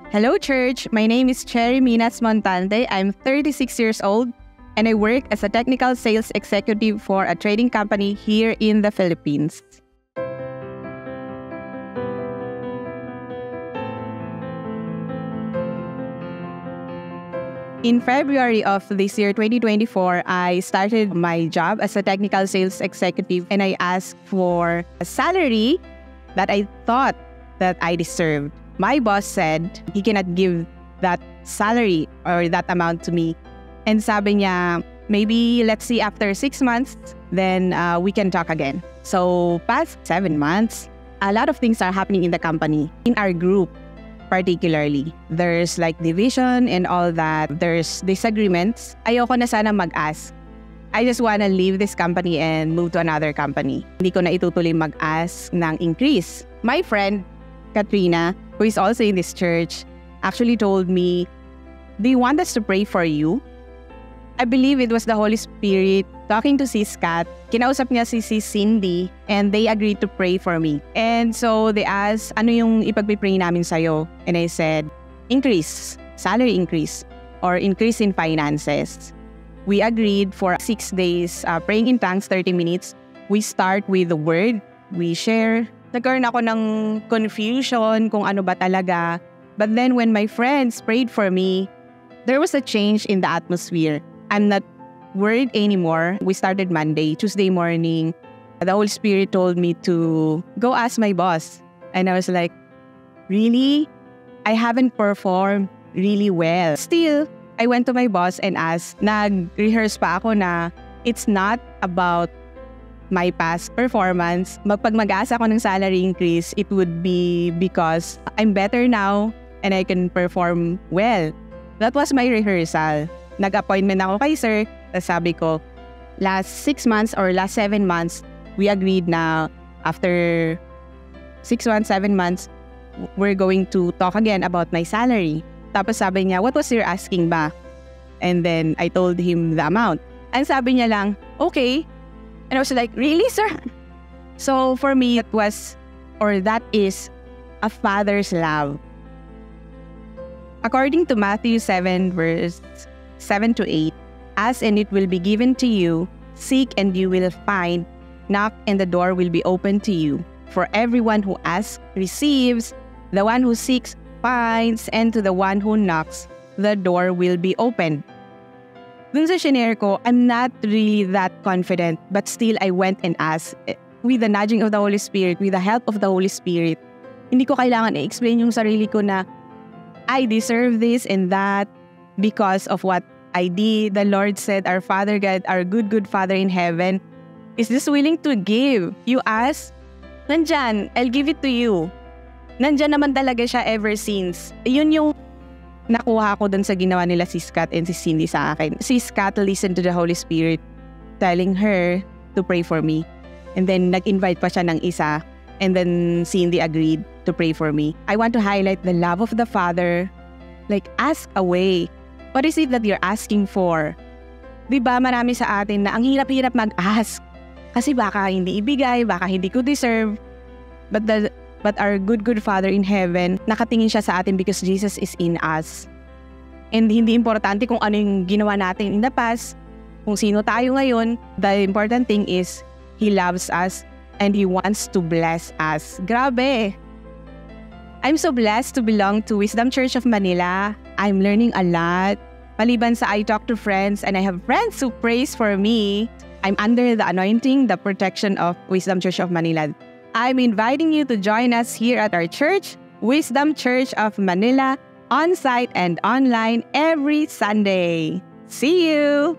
Hello, church. My name is Cherry Minas Montante. I'm 36 years old, and I work as a technical sales executive for a trading company here in the Philippines. In February of this year, 2024, I started my job as a technical sales executive, and I asked for a salary that I thought that I deserved. My boss said he cannot give that salary or that amount to me. And sabi niya, maybe let's see after 6 months, then we can talk again. So past 7 months, a lot of things are happening in the company, in our group particularly. There's like division and all that. There's disagreements. Ayoko na sana mag-ask. I just wanna leave this company and move to another company. Hindi ko na itutuloy mag-ask ng increase. My friend, Katrina, who is also in this church, actually told me, "Do you want us to pray for you?" I believe it was the Holy Spirit talking to Sis Kat. Kinausap niya si Sis Cindy and they agreed to pray for me. And so they asked, ano yung ipagpipray namin sa'yo? And I said, increase, salary increase, or increase in finances. We agreed for 6 days, praying in tongues, 30 minutes. We start with the word, we share. Nagkaroon ako ng confusion kung ano ba talaga. But then when my friends prayed for me, there was a change in the atmosphere. I'm not worried anymore. We started Monday. Tuesday morning, the Holy Spirit told me to go ask my boss. And I was like, really? I haven't performed really well. Still, I went to my boss and asked, nag-rehearse pa ako na it's not about my past performance. Pag mag-aasa ako ng salary increase, it would be because I'm better now and I can perform well. That was my rehearsal. Nag-appointment ako kay sir. Tapos sabi ko, last 6 months or last 7 months, we agreed na after 6 months, 7 months, we're going to talk again about my salary. Tapos sabi niya, what was your asking ba? And then I told him the amount. And sabi niya lang, okay. And I was like, really, sir? So for me, that is a father's love. According to Matthew 7, verse 7 to 8, ask and it will be given to you, seek and you will find, knock and the door will be opened to you. For everyone who asks receives, the one who seeks finds, and to the one who knocks, the door will be opened. Dun sa shinare ko, I'm not really that confident, but still I went and asked with the nudging of the Holy Spirit, with the help of the Holy Spirit. Hindi ko kailangan i-explain yung sarili ko na I deserve this and that because of what I did. The Lord said, our Father God, our good Father in heaven, is just willing to give. You ask, nandyan, I'll give it to you. Nandyan naman talaga siya ever since. Yun yung nakuha ko dun sa ginawa nila si Scott and si Cindy sa akin. Si Scott listened to the Holy Spirit telling her to pray for me. And then nag-invite pa siya ng isa. And then Cindy agreed to pray for me. I want to highlight the love of the Father. Like, ask away. What is it that you're asking for? Diba marami sa atin na ang hirap-hirap mag-ask. Kasi baka hindi ibigay, baka hindi ko deserve. But our good Father in heaven, nakatingin siya sa atin because Jesus is in us. And hindi importante kung ano yung ginawa natin in the past, kung sino tayo ngayon. The important thing is, He loves us and He wants to bless us. Grabe! I'm so blessed to belong to Wisdom Church of Manila. I'm learning a lot. Maliban sa I talk to friends and I have friends who prays for me, I'm under the anointing, the protection of Wisdom Church of Manila. I'm inviting you to join us here at our church, Wisdom Church of Manila, on-site and online every Sunday. See you!